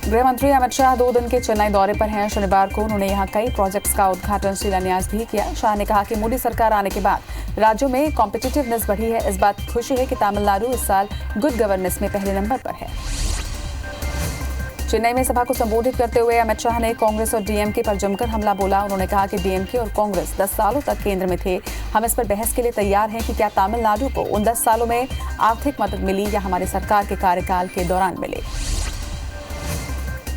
गृह मंत्री अमित शाह 2 दिन के चेन्नई दौरे पर हैं। शनिवार को उन्होंने यहां कई प्रोजेक्ट्स का उद्घाटन शिलान्यास भी किया। शाह ने कहा कि मोदी सरकार आने के बाद राज्यों में कॉम्पिटिटिवनेस बढ़ी है। इस बात की खुशी है कि तमिलनाडु इस साल गुड गवर्नेंस में पहले नंबर पर है। चेन्नई में सभा को संबोधित करते हुए अमित शाह ने कांग्रेस और डीएमके पर जमकर हमला बोला। उन्होंने कहा कि डीएमके और कांग्रेस 10 सालों तक केंद्र में थे। हम इस पर बहस के लिए तैयार हैं कि क्या तमिलनाडु को उन 10 सालों में आर्थिक मदद मिली या हमारी सरकार के कार्यकाल के दौरान मिले।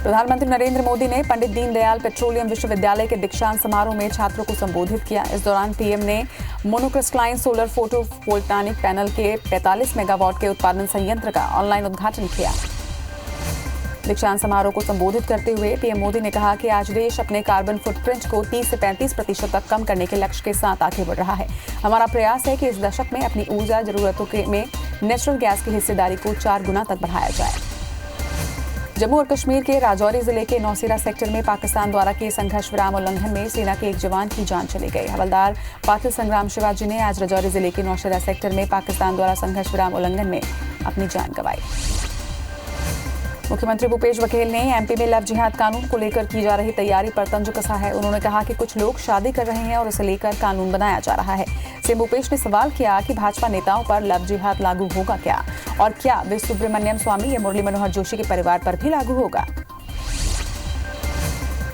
प्रधानमंत्री नरेंद्र मोदी ने पंडित दीनदयाल पेट्रोलियम विश्वविद्यालय के दीक्षांत समारोह में छात्रों को संबोधित किया। इस दौरान पीएम ने मोनोक्रिस्टलाइन सोलर फोटोवोल्टाइक पैनल के 45 मेगावाट के उत्पादन संयंत्र का ऑनलाइन उद्घाटन किया। दीक्षांत समारोह को संबोधित करते हुए पीएम मोदी ने कहा कि आज देश अपने कार्बन फुटप्रिंट को 30 से 35% तक कम करने के लक्ष्य के साथ आगे बढ़ रहा है। हमारा प्रयास है कि इस दशक में अपनी ऊर्जा जरूरतों में नेचुरल गैस की हिस्सेदारी को 4 गुना तक बढ़ाया जाए। जम्मू और कश्मीर के राजौरी जिले के नौशेरा सेक्टर में पाकिस्तान द्वारा किए संघर्ष विराम उल्लंघन में सेना के एक जवान की जान चली गई। हवलदार पाटिल संग्राम शिवाजी ने आज राजौरी जिले के नौशेरा सेक्टर में पाकिस्तान द्वारा संघर्ष विराम उल्लंघन में अपनी जान गंवाई। मुख्यमंत्री भूपेश बघेल ने एमपी में लव जिहाद कानून को लेकर की जा रही तैयारी पर तंज कसा है। उन्होंने कहा कि कुछ लोग शादी कर रहे हैं और इसे लेकर कानून बनाया जा रहा है। सीएम भूपेश ने सवाल किया कि भाजपा नेताओं पर लव जिहाद लागू होगा क्या, और क्या वे सुब्रमण्यम स्वामी या मुरली मनोहर जोशी के परिवार पर भी लागू होगा।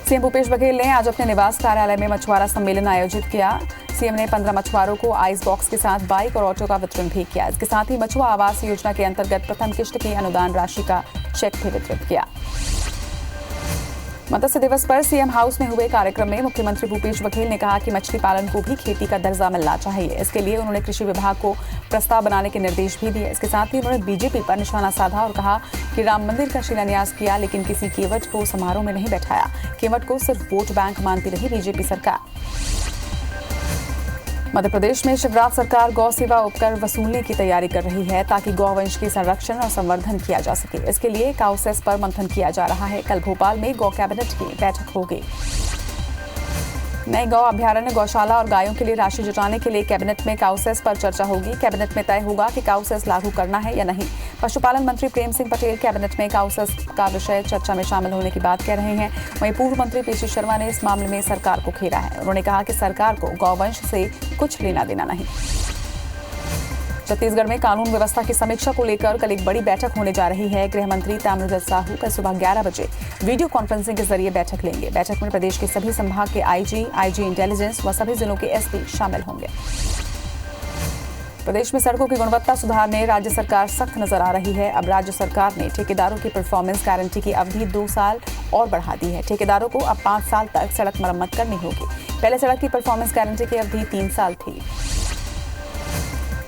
सीएम भूपेश बघेल ने आज अपने निवास कार्यालय में मछुआरा सम्मेलन आयोजित किया। सीएम ने 15 मछुआरों को आइस बॉक्स के साथ बाइक और ऑटो का वितरण भी किया। इसके साथ ही मछुआ आवास योजना के अंतर्गत प्रथम किश्त की अनुदान राशि का चेक भी वितरित किया। मत्स्य दिवस पर सीएम हाउस में हुए कार्यक्रम में मुख्यमंत्री भूपेश बघेल ने कहा कि मछली पालन को भी खेती का दर्जा मिलना चाहिए। इसके लिए उन्होंने कृषि विभाग को प्रस्ताव बनाने के निर्देश भी दिए। इसके साथ ही उन्होंने बीजेपी पर निशाना साधा और कहा कि राम मंदिर का शिलान्यास किया, लेकिन किसी केवट को समारोह में नहीं बैठाया। केवट को सिर्फ वोट बैंक मानती रही बीजेपी सरकार। मध्य प्रदेश में शिवराज सरकार गौ सेवा उपकर वसूलने की तैयारी कर रही है ताकि गौवंश के संरक्षण और संवर्धन किया जा सके। इसके लिए काउसेस पर मंथन किया जा रहा है। कल भोपाल में गौ कैबिनेट की बैठक होगी। नए गौ अभ्यारण्य, गौशाला और गायों के लिए राशि जुटाने के लिए कैबिनेट में काउसेस पर चर्चा होगी। कैबिनेट में तय होगा कि काउसेस लागू करना है या नहीं। पशुपालन मंत्री प्रेम सिंह पटेल कैबिनेट में काउसेस का विषय चर्चा में शामिल होने की बात कह रहे हैं। वहीं पूर्व मंत्री पीसी शर्मा ने इस मामले में सरकार को घेरा है। उन्होंने कहा कि सरकार को गौवंश से कुछ लेना देना नहीं। छत्तीसगढ़ में कानून व्यवस्था की समीक्षा को लेकर कल एक बड़ी बैठक होने जा रही है। गृह मंत्री ताम्रध्वज साहू कल सुबह 11 बजे वीडियो कॉन्फ्रेंसिंग के जरिए बैठक लेंगे। बैठक में प्रदेश के सभी संभाग के आईजी इंटेलिजेंस व सभी जिलों के एसपी शामिल होंगे। प्रदेश में सड़कों की गुणवत्ता सुधारने राज्य सरकार सख्त नजर आ रही है। अब राज्य सरकार ने ठेकेदारों की परफॉर्मेंस गारंटी की अवधि 2 साल और बढ़ा दी है। ठेकेदारों को अब 5 साल तक सड़क मरम्मत करनी होगी। पहले सड़क की परफॉर्मेंस गारंटी की अवधि 3 साल थी।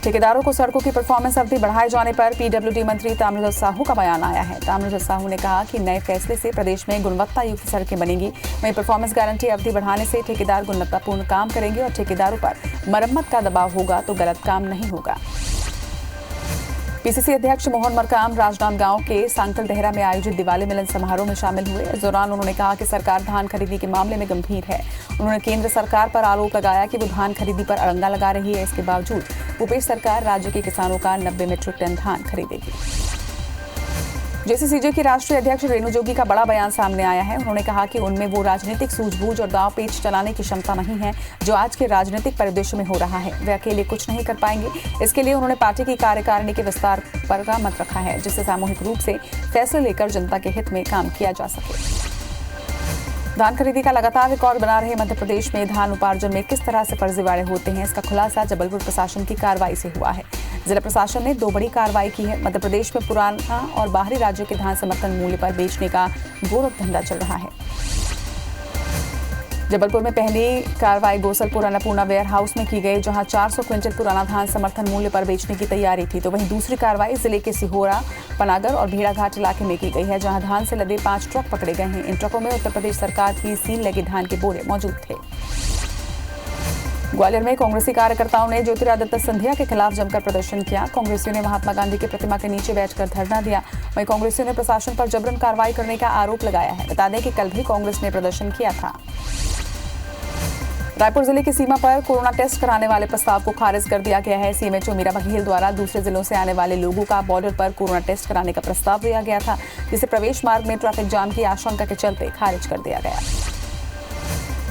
ठेकेदारों को सड़कों की परफॉर्मेंस अवधि बढ़ाए जाने पर पीडब्ल्यूडी मंत्री ताम्रध्वज साहू का बयान आया है। ताम्रध्वज साहू ने कहा कि नए फैसले से प्रदेश में गुणवत्ता युक्त सड़कें बनेंगी। वहीं परफॉर्मेंस गारंटी अवधि बढ़ाने से ठेकेदार गुणवत्तापूर्ण काम करेंगे और ठेकेदारों पर मरम्मत का दबाव होगा तो गलत काम नहीं होगा। पीसीसी अध्यक्ष मोहन मरकाम राजनांदगांव के सांकल देहरा में आयोजित दिवाली मिलन समारोह में शामिल हुए। इस दौरान उन्होंने कहा कि सरकार धान खरीदी के मामले में गंभीर है। उन्होंने केंद्र सरकार पर आरोप लगाया कि वो धान खरीदी पर अड़ंगा लगा रही है। इसके बावजूद भूपेश सरकार राज्य के किसानों का 90 मीट्रिक टन धान खरीदेगी। जेसीसीजे की राष्ट्रीय अध्यक्ष रेणु जोगी का बड़ा बयान सामने आया है। उन्होंने कहा कि उनमें वो राजनीतिक सूझबूझ और दांव पेच चलाने की क्षमता नहीं है जो आज के राजनीतिक परिदृश्य में हो रहा है। वे अकेले कुछ नहीं कर पाएंगे। इसके लिए उन्होंने पार्टी की कार्यकारिणी के विस्तार पर का मत रखा है, जिससे सामूहिक रूप से फैसले लेकर जनता के हित में काम किया जा सके। धान खरीदी का लगातार रिकॉर्ड बना रहे मध्य प्रदेश में धान उपार्जन में किस तरह से फर्जीवाड़े होते हैं, इसका खुलासा जबलपुर प्रशासन की कार्रवाई से हुआ है। जिला प्रशासन ने 2 बड़ी कार्रवाई की है। मध्य प्रदेश में पुराना और बाहरी राज्यों के धान समर्थन मूल्य पर बेचने का गोरखधंधा चल रहा है। जबलपुर में पहली कार्रवाई गोसलपुर अन्नपूर्णा वेयर हाउस में की गई, जहां 400 क्विंटल पुराना धान समर्थन मूल्य पर बेचने की तैयारी थी। तो वहीं दूसरी कार्रवाई जिले के सिहोरा, पनागर और भेड़ाघाट इलाके में की गई है, जहां धान से लदे 5 ट्रक पकड़े गए हैं। इन ट्रकों में उत्तर प्रदेश सरकार की सील लगे धान के बोरे मौजूद थे। ग्वालियर में कांग्रेसी कार्यकर्ताओं ने ज्योतिरादित्य सिंधिया के खिलाफ जमकर प्रदर्शन किया। कांग्रेसियों ने महात्मा गांधी की प्रतिमा के नीचे बैठकर धरना दिया। वहीं कांग्रेसियों ने प्रशासन पर जबरन कार्रवाई करने का आरोप लगाया है। बता दें कि कल भी कांग्रेस ने प्रदर्शन किया था। रायपुर जिले की सीमा पर कोरोना टेस्ट कराने वाले प्रस्ताव को खारिज कर दिया गया है। सीएमएचओ मीरा बघेल द्वारा दूसरे जिलों से आने वाले लोगों का बॉर्डर पर कोरोना टेस्ट कराने का प्रस्ताव दिया गया था, जिसे प्रवेश मार्ग में ट्रैफिक जाम की आशंका के चलते खारिज कर दिया गया।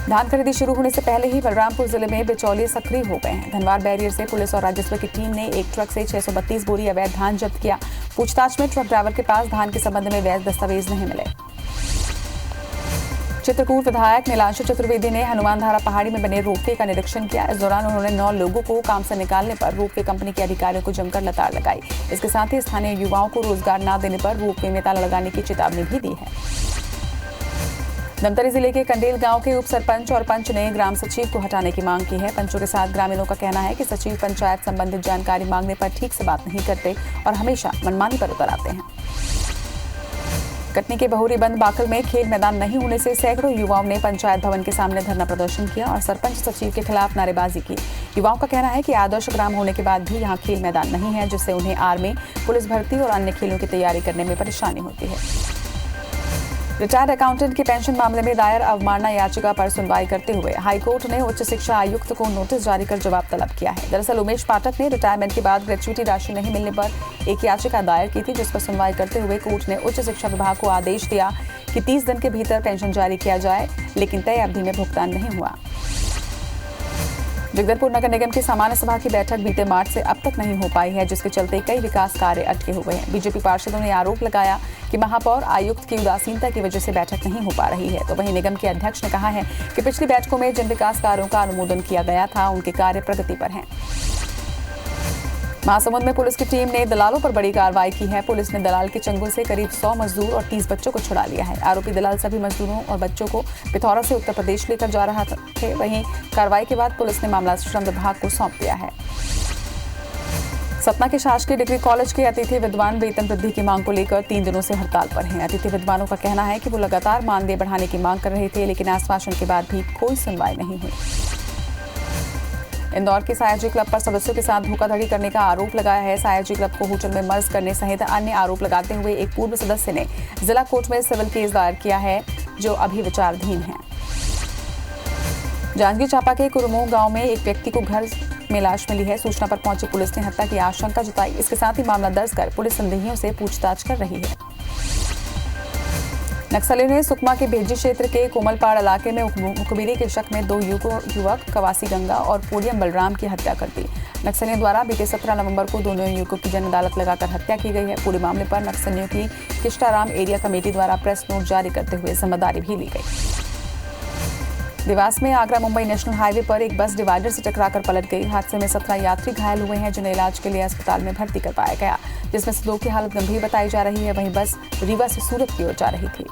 धान खरीदी शुरू होने से पहले ही बलरामपुर जिले में बिचौलिए सक्रिय हो गए हैं। धनवार बैरियर से पुलिस और राजस्व की टीम ने एक ट्रक से 632 बोरी अवैध धान जब्त किया। पूछताछ में ट्रक ड्राइवर के पास धान के संबंध में वैध दस्तावेज नहीं मिले। चित्रकूट विधायक नीलांशु चतुर्वेदी ने हनुमानधारा पहाड़ी में बने रोपवे का निरीक्षण किया। इस दौरान उन्होंने 9 लोगों को काम से निकालने पर रोपवे कंपनी के अधिकारियों को जमकर लताड़ लगाई। इसके साथ ही स्थानीय युवाओं को रोजगार न देने पर रोपवे में ताला लगाने की चेतावनी भी दी है। धमतरी जिले के कंडेल गांव के उप सरपंच और पंच ने ग्राम सचिव को हटाने की मांग की है। पंचों के साथ ग्रामीणों का कहना है कि सचिव पंचायत संबंधित जानकारी मांगने पर ठीक से बात नहीं करते और हमेशा मनमानी पर उतर आते हैं। कटनी के बहुरी बंद बाकल में खेल मैदान नहीं होने से सैकड़ों युवाओं ने पंचायत भवन के सामने धरना प्रदर्शन किया और सरपंच सचिव के खिलाफ नारेबाजी की। युवाओं का कहना है कि आदर्श ग्राम होने के बाद भी यहां खेल मैदान नहीं है, जिससे उन्हें आर्मी, पुलिस भर्ती और अन्य खेलों की तैयारी करने में परेशानी होती है। रिटायर्ड अकाउंटेंट की पेंशन मामले में दायर अवमानना याचिका पर सुनवाई करते हुए हाईकोर्ट ने उच्च शिक्षा आयुक्त को नोटिस जारी कर जवाब तलब किया है। दरअसल उमेश पाठक ने रिटायरमेंट के बाद ग्रेच्युटी राशि नहीं मिलने पर एक याचिका दायर की थी, जिस पर सुनवाई करते हुए कोर्ट ने उच्च शिक्षा विभाग को आदेश दिया कि 30 दिन के भीतर पेंशन जारी किया जाए, लेकिन तय अवधि में भुगतान नहीं हुआ। जगदलपुर नगर निगम की सामान्य सभा की बैठक बीते मार्च से अब तक नहीं हो पाई है, जिसके चलते कई विकास कार्य अटके हुए हैं। बीजेपी पार्षदों ने आरोप लगाया कि महापौर आयुक्त की उदासीनता की वजह से बैठक नहीं हो पा रही है। तो वहीं निगम के अध्यक्ष ने कहा है कि पिछली बैठकों में जिन विकास कार्यों का अनुमोदन किया गया था, उनके कार्य प्रगति पर हैं। महासमुंद में पुलिस की टीम ने दलालों पर बड़ी कार्रवाई की है। पुलिस ने दलाल के चंगुल से करीब 100 मजदूर और 30 बच्चों को छुड़ा लिया है। आरोपी दलाल सभी मजदूरों और बच्चों को पिथौरा से उत्तर प्रदेश लेकर जा रहा थे। वहीं कार्रवाई के बाद पुलिस ने मामला श्रम विभाग को सौंप दिया है। सतना के शासकीय डिग्री कॉलेज के अतिथि विद्वान वेतन वृद्धि की मांग को लेकर 3 दिनों से हड़ताल पर हैं। अतिथि विद्वानों का कहना है कि वो लगातार मानदेय बढ़ाने की मांग कर रहे थे, लेकिन आश्वासन के बाद भी कोई सुनवाई नहीं हुई। इंदौर के सायाजी क्लब पर सदस्यों के साथ धोखाधड़ी करने का आरोप लगाया है। सायाजी क्लब को होटल में मर्ज करने सहित अन्य आरोप लगाते हुए एक पूर्व सदस्य ने जिला कोर्ट में सिविल केस दायर किया है, जो अभी विचाराधीन है। जांजगीर चांपा के कुरमो गांव में एक व्यक्ति को घर में लाश मिली है। सूचना पर पहुंची पुलिस ने हत्या की आशंका जताई। इसके साथ ही मामला दर्ज कर पुलिस संदेहियों से पूछताछ कर रही है। नक्सलियों ने सुकमा के भेजी क्षेत्र के कोमलपाड़ इलाके में मुखबिरी के शक में 2 युवक कवासी गंगा और पोडियम बलराम की हत्या कर दी। नक्सलियों द्वारा बीते 17 नवंबर को दोनों युवकों की जन अदालत लगाकर हत्या की गई है। पूरे मामले पर नक्सलियों की किष्टाराम एरिया कमेटी द्वारा प्रेस नोट जारी करते हुए जिम्मेदारी भी ली गई। देवास में आगरा मुंबई नेशनल हाईवे पर एक बस डिवाइडर से टकराकर पलट गई। हादसे में 17 यात्री घायल हुए हैं, जिन्हें इलाज के लिए अस्पताल में भर्ती करवाया गया, जिसमें से 2 की हालत गंभीर बताई जा रही है। वहीं बस रीवा से सूरत की ओर जा रही थी।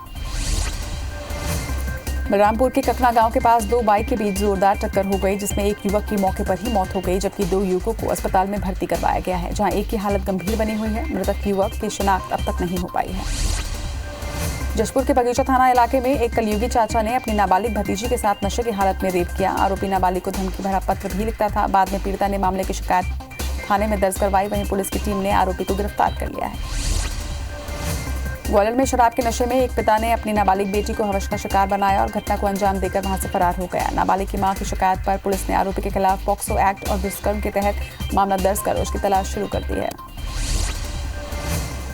बलरामपुर के ककना गांव के पास 2 बाइक के बीच जोरदार टक्कर हो गई, जिसमें एक युवक की मौके पर ही मौत हो गई, जबकि 2 युवकों को अस्पताल में भर्ती करवाया गया है, जहां एक की हालत गंभीर बनी हुई है। मृतक युवक की शिनाख्त अब तक नहीं हो पाई है। जशपुर के बगीचा थाना इलाके में एक कलयुगी चाचा ने अपनी नाबालिग भतीजी के साथ नशे की हालत में रेप किया। आरोपी नाबालिग को धमकी भरा पत्र भी लिखता था। बाद में पीड़िता ने मामले की शिकायत थाने में दर्ज करवाई। वहीं पुलिस की टीम ने आरोपी को गिरफ्तार कर लिया है। ग्वालियर में शराब के नशे में एक पिता ने अपनी नाबालिग बेटी को हवस का शिकार बनाया और घटना को अंजाम देकर वहां से फरार हो गया। नाबालिग की मां की शिकायत पर पुलिस ने आरोपी के खिलाफ पॉक्सो एक्ट और दुष्कर्म के तहत मामला दर्ज कर उसकी तलाश शुरू कर दी है।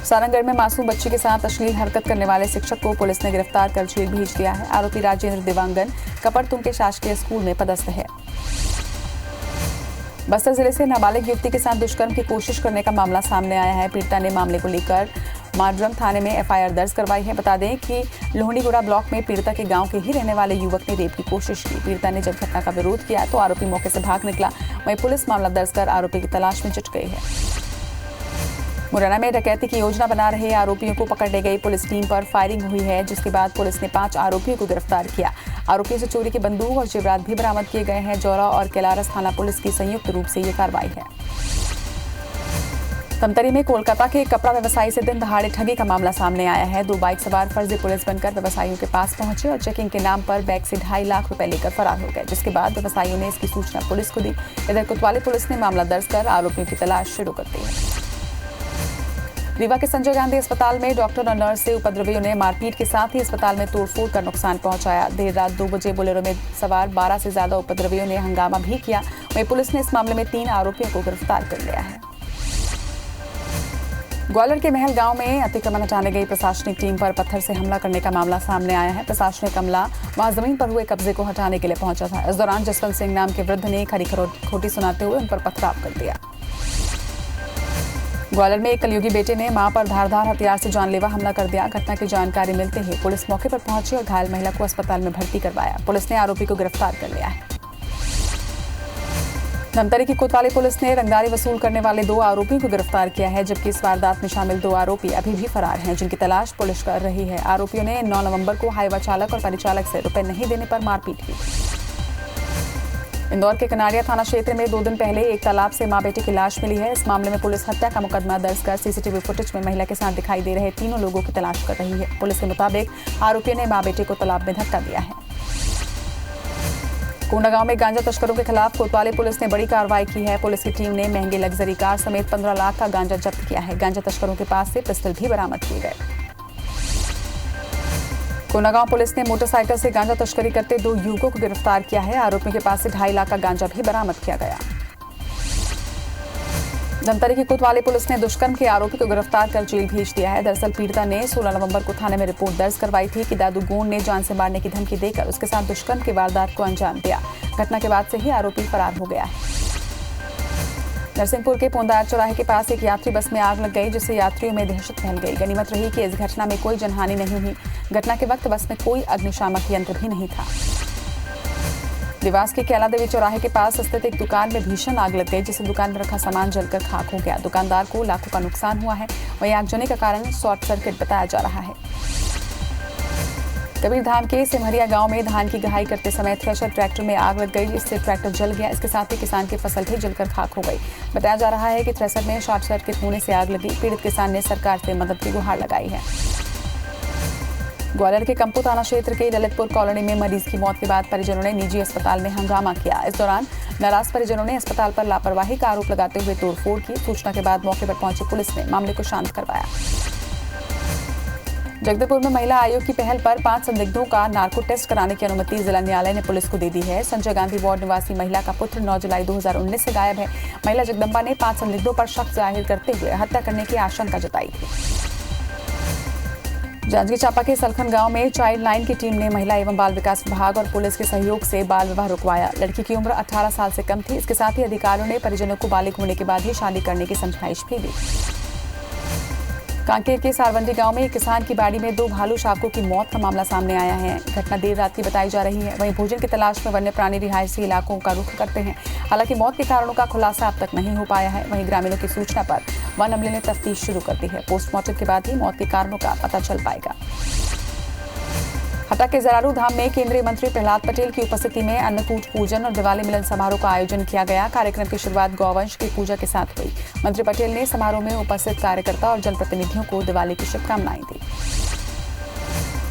सारंगगढ़ में मासूम बच्ची के साथ अश्लील हरकत करने वाले शिक्षक को पुलिस ने गिरफ्तार कर जेल भेज दिया है। आरोपी राजेंद्र देवांगन कपड़तुम के शासकीय स्कूल में पदस्थ है। बस्तर जिले से नाबालिग युवती के साथ दुष्कर्म की कोशिश करने का मामला सामने आया है। पीड़िता ने मामले को लेकर माडरम थाने में एफआईआर दर्ज करवाई है। बता दें कि लोहड़ीगुड़ा ब्लॉक में पीड़िता के गांव के ही रहने वाले युवक ने रेप की कोशिश की। पीड़िता ने जब घटना का विरोध किया तो आरोपी मौके से भाग निकला। वहीं पुलिस मामला दर्ज कर आरोपी की तलाश में जुट गई है। मुरैना में डकैती की योजना बना रहे आरोपियों को पकड़ने गई पुलिस टीम पर फायरिंग हुई है, जिसके बाद पुलिस ने 5 आरोपियों को गिरफ्तार किया। आरोपियों से चोरी की बंदूक और जेवरात भी बरामद किए गए हैं। जौरा और केलारस थाना पुलिस की संयुक्त रूप से ये कार्रवाई है। धमतरी में कोलकाता के कपड़ा व्यवसायी से दिन दहाड़े ठगी का मामला सामने आया है। 2 बाइक सवार फर्जी पुलिस बनकर व्यवसायियों के पास पहुंचे और चेकिंग के नाम पर बैग से 2.5 लाख रुपए लेकर फरार हो गए, जिसके बाद व्यवसायियों ने इसकी सूचना पुलिस को दी। इधर कोतवाली पुलिस ने मामला दर्ज कर आरोपियों की तलाश शुरू कर दी है। रीवा के संजय गांधी अस्पताल में डॉक्टर और नर्स से उपद्रवियों ने मारपीट के साथ ही अस्पताल में तोड़फोड़ कर नुकसान पहुंचाया। देर रात 2 बजे बोलेरो में सवार 12 से ज्यादा उपद्रवियों ने हंगामा भी किया। वहीं पुलिस ने इस मामले में 3 आरोपियों को गिरफ्तार कर लिया है। ग्वालियर के महल गांव में अतिक्रमण हटाने गई प्रशासनिक टीम पर पत्थर से हमला करने का मामला सामने आया है। प्रशासनिक अमला वहां जमीन पर हुए कब्जे को हटाने के लिए पहुंचा था। इस दौरान जसवंत सिंह नाम के वृद्ध ने खरी खोटी सुनाते हुए उन पर पथराव कर दिया। ग्वालियर में एक कलयुगी बेटे ने मां पर धारदार हथियार से जानलेवा हमला कर दिया। घटना की जानकारी मिलते ही पुलिस मौके पर पहुंची और घायल महिला को अस्पताल में भर्ती करवाया। पुलिस ने आरोपी को गिरफ्तार कर लिया है। धमतरी की कोतवाली पुलिस ने रंगदारी वसूल करने वाले 2 आरोपियों को गिरफ्तार किया है, जबकि इस वारदात में शामिल 2 आरोपी अभी भी फरार हैं, जिनकी तलाश पुलिस कर रही है। आरोपियों ने 9 नवंबर को हाईवा चालक और परिचालक से रुपए नहीं देने पर मारपीट की। इंदौर के कनाड़िया थाना क्षेत्र में 2 दिन पहले एक तालाब से मां बेटे की लाश मिली है। इस मामले में पुलिस हत्या का मुकदमा दर्ज कर सीसीटीवी फुटेज में महिला के साथ दिखाई दे रहे 3 लोगों की तलाश कर रही है। पुलिस के मुताबिक आरोपियों ने मां बेटे को तालाब में धक्का दिया है। कोंडागांव में गांजा तस्करों के खिलाफ कोतवाली पुलिस ने बड़ी कार्रवाई की है। पुलिस की टीम ने महंगी लग्जरी कार समेत 15 लाख का गांजा जब्त किया है। गांजा तस्करों के पास से पिस्टल भी बरामद किए गए। कोंडागांव पुलिस ने मोटरसाइकिल से गांजा तस्करी करते 2 युवकों को गिरफ्तार किया है। आरोपियों के पास से 2.5 लाख का गांजा भी बरामद किया गया। धमतरी की कोतवाली पुलिस ने दुष्कर्म के आरोपी को गिरफ्तार कर जेल भेज दिया है। दरअसल पीड़िता ने 16 नवंबर को थाने में रिपोर्ट दर्ज करवाई थी कि दादू गोंड ने जान से मारने की धमकी देकर उसके साथ दुष्कर्म की वारदात को अंजाम दिया। घटना के बाद से ही आरोपी फरार हो गया है। नरसिंहपुर के पोंदार चौराहे के पास एक यात्री बस में आग लग गई, जिससे यात्रियों में दहशत फैल गई। गनीमत रही कि इस घटना में कोई जनहानि नहीं हुई। घटना के वक्त बस में कोई अग्निशामक यंत्र भी नहीं था। देवास के कैला देवी चौराहे के पास स्थित एक दुकान में भीषण आग लग गई, जिससे दुकान में रखा सामान जलकर खाक हो गया। दुकानदार को लाखों का नुकसान हुआ है। वहीं आगजनी का कारण शॉर्ट सर्किट बताया जा रहा है। कबीरधाम के सिमरिया गांव में धान की गहाई करते समय थ्रेशर ट्रैक्टर में आग लग गई, जिससे ट्रैक्टर जल गया। इसके साथ ही किसान की फसल भी जलकर खाक हो गई। बताया जा रहा है कि थ्रेशर में शॉर्ट सर्किट होने से आग लगी। पीड़ित किसान ने सरकार से मदद की गुहार लगाई है। ग्वालियर के कंपू थाना क्षेत्र के ललितपुर कॉलोनी में मरीज की मौत के बाद परिजनों ने निजी अस्पताल में हंगामा किया। इस दौरान नाराज परिजनों ने अस्पताल पर लापरवाही का आरोप लगाते हुए तोड़फोड़ की। सूचना के बाद मौके पर पहुंची पुलिस ने मामले को शांत करवाया। जगदलपुर में महिला आयोग की पहल पर 5 संदिग्धों का नार्को टेस्ट कराने की अनुमति जिला न्यायालय ने पुलिस को दे दी है। संजय गांधी वार्ड निवासी महिला का पुत्र 9 जुलाई 2019 से गायब है। महिला जगदम्बा ने 5 संदिग्धों पर शक जाहिर करते हुए हत्या करने की आशंका जताई थी। जांजगीर चांपा के सलखन गांव में चाइल्ड लाइन की टीम ने महिला एवं बाल विकास विभाग और पुलिस के सहयोग से बाल विवाह रुकवाया। लड़की की उम्र 18 साल से कम थी। इसके साथ ही अधिकारियों ने परिजनों को बालिग होने के बाद ही शादी करने की समझाइश भी दी। कांकेर के सारवंडी गांव में एक किसान की बाड़ी में 2 भालू शावकों की मौत का मामला सामने आया है। घटना देर रात की बताई जा रही है। वहीं भोजन की तलाश में वन्य प्राणी रिहायशी इलाकों का रुख करते हैं। हालांकि मौत के कारणों का खुलासा अब तक नहीं हो पाया है। वहीं ग्रामीणों की सूचना पर वन अमले ने तफ्तीश शुरू कर दी है। पोस्टमार्टम के बाद ही मौत के कारणों का पता चल पाएगा। हटा के जरारू धाम में केंद्रीय मंत्री प्रहलाद पटेल की उपस्थिति में अन्नकूट पूजन और दिवाली मिलन समारोह का आयोजन किया गया। कार्यक्रम की शुरुआत गौवंश की पूजा के साथ हुई। मंत्री पटेल ने समारोह में उपस्थित कार्यकर्ता और जनप्रतिनिधियों को दिवाली की शुभकामनाएं दी।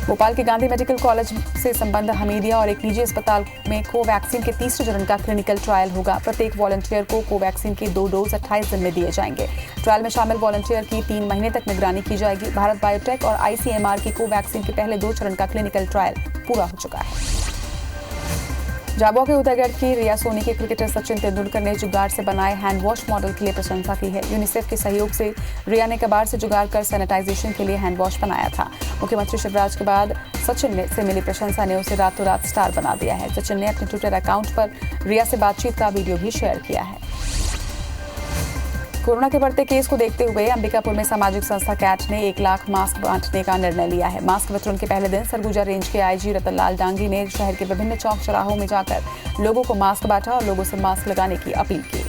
भोपाल के गांधी मेडिकल कॉलेज से संबंध हमीदिया और एक निजी अस्पताल में कोवैक्सीन के 3रे चरण का क्लिनिकल ट्रायल होगा। प्रत्येक वॉलंटियर को कोवैक्सीन के 2 डोज 28 दिन में दिए जाएंगे। ट्रायल में शामिल वॉलंटियर की 3 महीने तक निगरानी की जाएगी। भारत बायोटेक और ICMR की कोवैक्सीन के पहले 2 चरण का क्लिनिकल ट्रायल पूरा हो चुका है। झाबुआ के उदयगढ़ की रिया सोनी के क्रिकेटर सचिन तेंदुलकर ने जुगाड़ से बनाए हैंड वॉश मॉडल के लिए प्रशंसा की है। यूनिसेफ के सहयोग से रिया ने कबाड़ से जुगाड़ कर सैनिटाइजेशन के लिए हैंड वॉश बनाया था। मुख्यमंत्री शिवराज के बाद सचिन से मिली प्रशंसा ने उसे रातों रात स्टार बना दिया है। सचिन ने अपने ट्विटर अकाउंट पर रिया से बातचीत का वीडियो भी शेयर किया है। कोरोना के बढ़ते केस को देखते हुए अंबिकापुर में सामाजिक संस्था कैट ने 1 लाख मास्क बांटने का निर्णय लिया है। मास्क वितरण के पहले दिन सरगुजा रेंज के IG रतनलाल डांगी ने शहर के विभिन्न चौक चौराहों में जाकर लोगों को मास्क बांटा और लोगों से मास्क लगाने की अपील की।